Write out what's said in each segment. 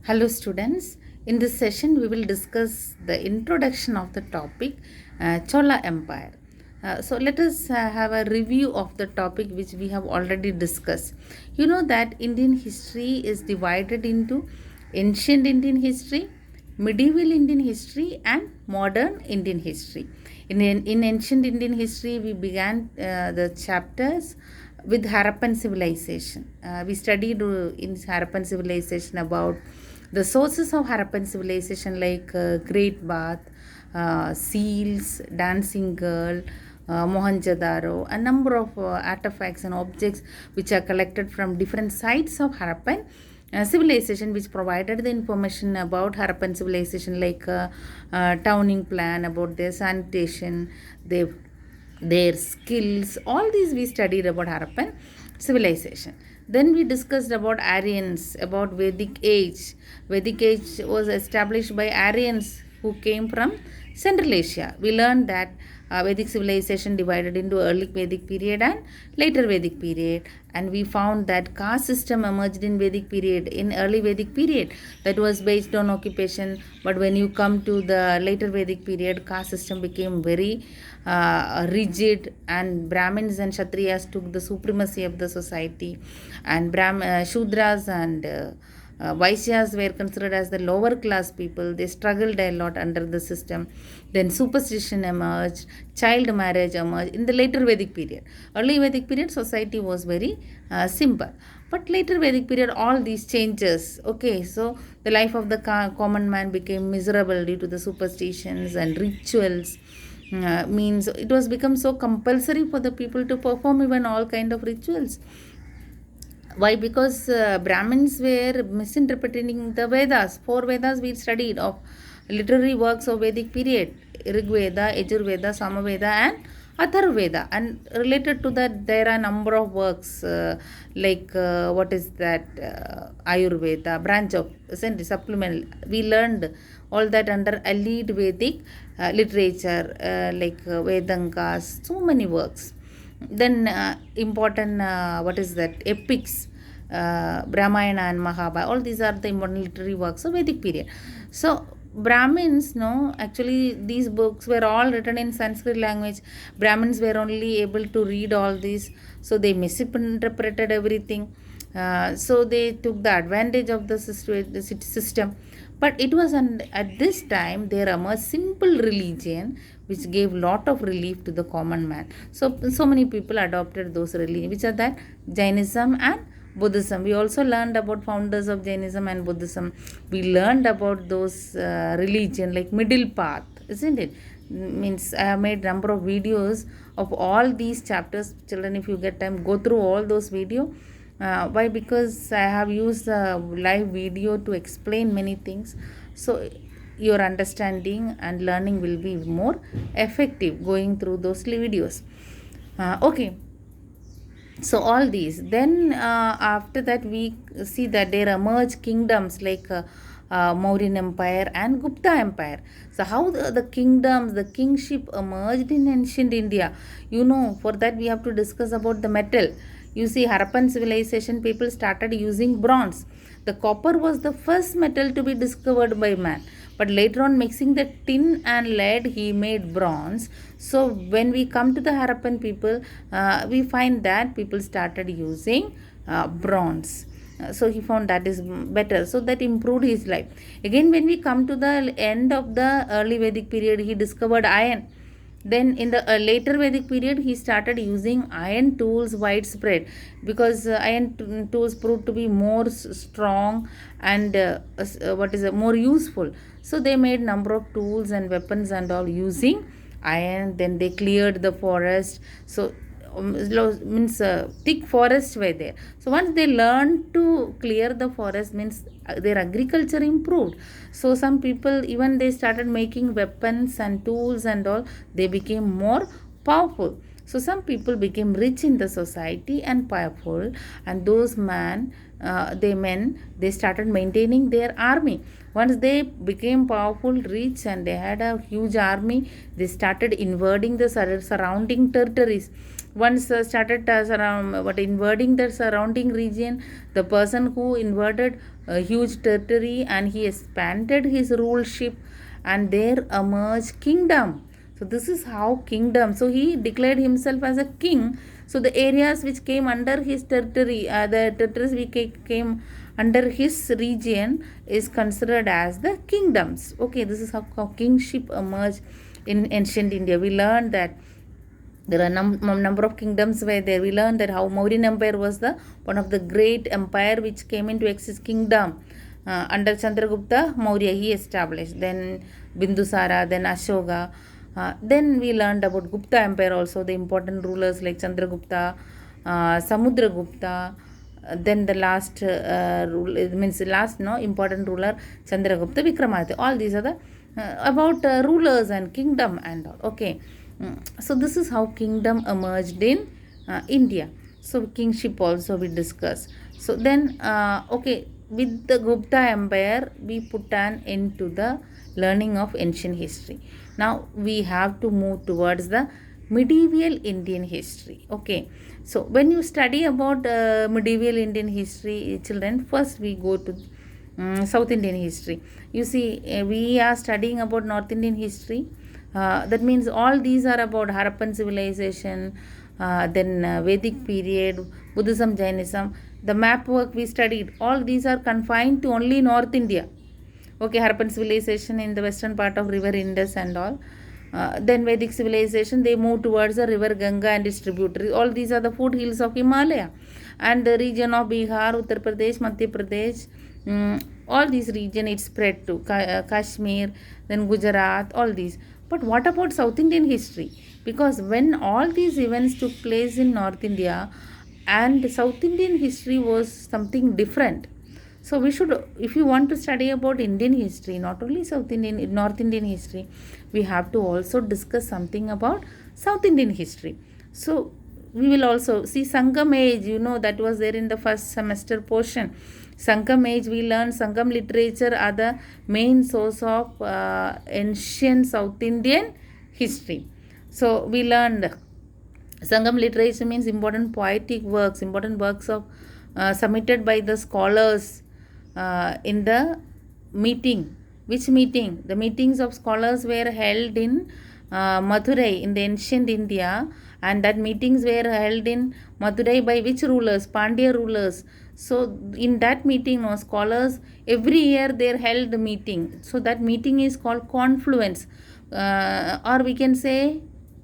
Hello, students. In this session, we will discuss the introduction of the topic Chola Empire. So, let us have a review of the topic which we have already discussed. You know that Indian history is divided into ancient Indian history, medieval Indian history, and modern Indian history. In ancient Indian history, we began the chapters with Harappan civilization. We studied in Harappan civilization about the sources of Harappan civilization like Great Bath, seals, dancing girl, Mohenjo-daro, a number of artifacts and objects which are collected from different sites of Harappan civilization, which provided the information about Harappan civilization like towning plan, about their sanitation, their skills. All these we studied about Harappan civilization. Then we discussed about Aryans, about Vedic age. Vedic age was established by Aryans who came from Central Asia. We learned that Vedic civilization divided into early Vedic period and later Vedic period, and we found that caste system emerged in Vedic period, in early Vedic period, that was based on occupation. But when you come to the later Vedic period, caste system became very rigid, and Brahmins and Kshatriyas took the supremacy of the society, and Shudras and Vaishyas were considered as the lower class people. They struggled a lot under the system. Then superstition emerged, child marriage emerged in the later Vedic period. Early Vedic period, society was very simple. But later Vedic period, all these changes. Okay, so the life of the common man became miserable due to the superstitions and rituals. Means it was become so compulsory for the people to perform even all kind of rituals. Why? Because Brahmins were misinterpreting the Vedas. Four Vedas we studied of literary works of Vedic period: Rig Veda, Yajur Veda, Samaveda, and Atharvaveda. And related to that, there are a number of works like what is that Ayurveda, branch of, isn't it, supplemental. We learned all that under allied Vedic literature like Vedangas, so many works. Then important what is that, epics, Ramayana and Mahabharata, all these are the important literary works of Vedic period. So Brahmins, no, actually these books were all written in Sanskrit language. Brahmins were only able to read all these, so they misinterpreted everything. So they took the advantage of the system. But it was at this time there emerged simple religion which gave lot of relief to the common man. So many people adopted those religions, which are that Jainism and Buddhism. We also learned about founders of Jainism and Buddhism. We learned about those religion like middle path, isn't it? Means I have made number of videos of all these chapters. Children, if you get time, go through all those video. Why? Because I have used live video to explain many things. So your understanding and learning will be more effective going through those videos. Okay, so all these, then after that we see that there emerge kingdoms like Mauryan Empire and Gupta Empire. So how the kingdoms, the kingship emerged in ancient India, for that we have to discuss about the metal. You see, Harappan civilization people started using bronze. The copper was the first metal to be discovered by man, but later on, mixing the tin and lead, he made bronze. So when we come to the Harappan people, we find that people started using bronze. So he found that is better. So that improved his life. Again, when we come to the end of the early Vedic period, he discovered iron. Then in the later Vedic period, he started using iron tools widespread, because iron tools proved to be more strong and more useful. So they made number of tools and weapons and all using iron. Then they cleared the forest. So means thick forests were there. So once they learned to clear the forest, means their agriculture improved. So some people, even they started making weapons and tools and all, they became more powerful. So some people became rich in the society and powerful, and those men, they started maintaining their army. Once they became powerful, rich, and they had a huge army, they started invading the surrounding territories. once started invading the surrounding region. The person who invaded a huge territory and he expanded his ruleship, and there emerged kingdom. So this is how kingdom. So he declared himself as a king. So the areas which came under his territory, the territories which came under his region is considered as the kingdoms. Okay, this is how kingship emerged in ancient India. We learned that there are number of kingdoms were there. We learned that how Mauryan Empire was the one of the great empire which came into existence. Kingdom under Chandragupta Maurya he established. Then Bindusara, then Ashoka. Then we learned about Gupta Empire also, the important rulers like Chandragupta, Samudragupta. Then the last important ruler Chandragupta, Vikramaditya. All these are the about rulers and kingdom and all. Okay. So this is how kingdom emerged in India. So kingship also we discuss. So then okay, with the Gupta Empire we put an end to the learning of ancient history. Now we have to move towards the medieval Indian history. Okay, so when you study about medieval Indian history, children, first we go to South Indian history. You see, we are studying about North Indian history. That means all these are about Harappan civilization, then Vedic period, Buddhism, Jainism. The map work we studied, all these are confined to only North India. Okay, Harappan civilization in the western part of river Indus and all. Then Vedic civilization, they move towards the river Ganga and its tributaries. All these are the foothills of Himalaya. And the region of Bihar, Uttar Pradesh, Madhya Pradesh, all these region it spread to Kashmir, then Gujarat, all these. But what about South Indian history? Because when all these events took place in North India, and South Indian history was something different. So we should, if you want to study about Indian history, not only South Indian, North Indian history, we have to also discuss something about South Indian history. So we will also see Sangam age, that was there in the first semester portion. Sangam age, we learned Sangam literature are the main source of ancient South Indian history. So we learned Sangam literature means important poetic works, important works of submitted by the scholars in the meeting. Which meeting? The meetings of scholars were held in Madurai in the ancient India, and that meetings were held in Madurai by which rulers? Pandya rulers. So in that meeting, scholars every year they held a meeting. So that meeting is called confluence, or we can say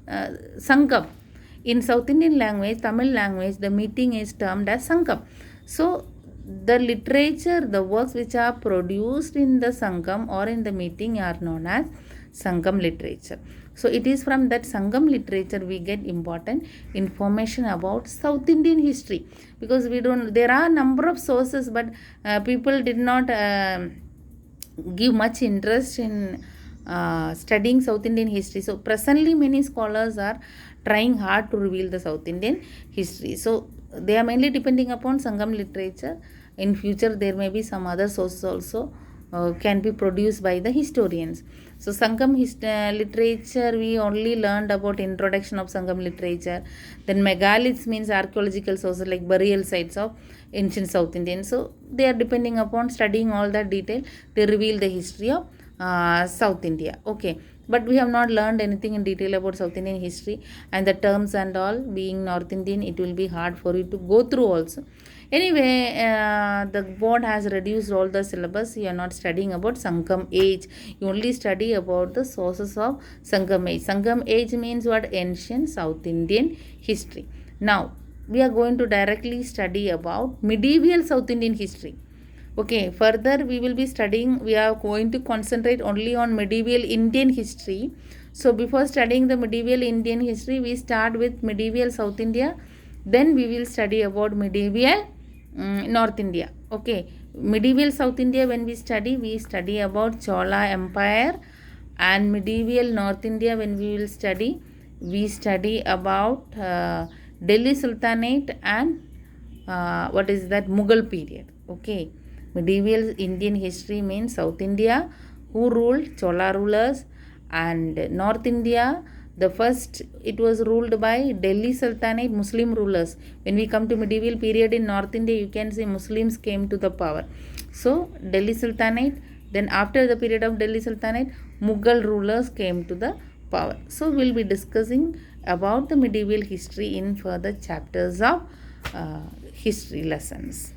Sangam. In South Indian language, Tamil language, the meeting is termed as Sangam. So the literature, the works which are produced in the Sangam or in the meeting are known as Sangam literature. So it is from that Sangam literature we get important information about South Indian history, because there are number of sources, but people did not give much interest in studying South Indian history. So presently many scholars are trying hard to reveal the South Indian history. So they are mainly depending upon Sangam literature. In future there may be some other sources also can be produced by the historians. So Sangam literature, we only learned about introduction of Sangam literature. Then megaliths means archaeological sources like burial sites of ancient South Indian. So they are depending upon studying all that detail. They reveal the history of South India. Okay, but we have not learned anything in detail about South Indian history, and the terms and all, being North Indian, it will be hard for you to go through also. Anyway, the board has reduced all the syllabus. You are not studying about Sangam age. You only study about the sources of Sangam age. Sangam age means what? Ancient South Indian history. Now, we are going to directly study about medieval South Indian history. Okay, further we will be studying, we are going to concentrate only on medieval Indian history. So before studying the medieval Indian history, we start with medieval South India. Then we will study about medieval North India. Okay, medieval South India, when we study about Chola Empire, and medieval North India, when we study about Delhi Sultanate and what is that, Mughal period. Okay, medieval Indian history means South India, who ruled, Chola rulers, and North India, The first, it was ruled by Delhi Sultanate, Muslim rulers. When we come to medieval period in North India, you can say Muslims came to the power. So Delhi Sultanate, then after the period of Delhi Sultanate, Mughal rulers came to the power. So we'll be discussing about the medieval history in further chapters of history lessons.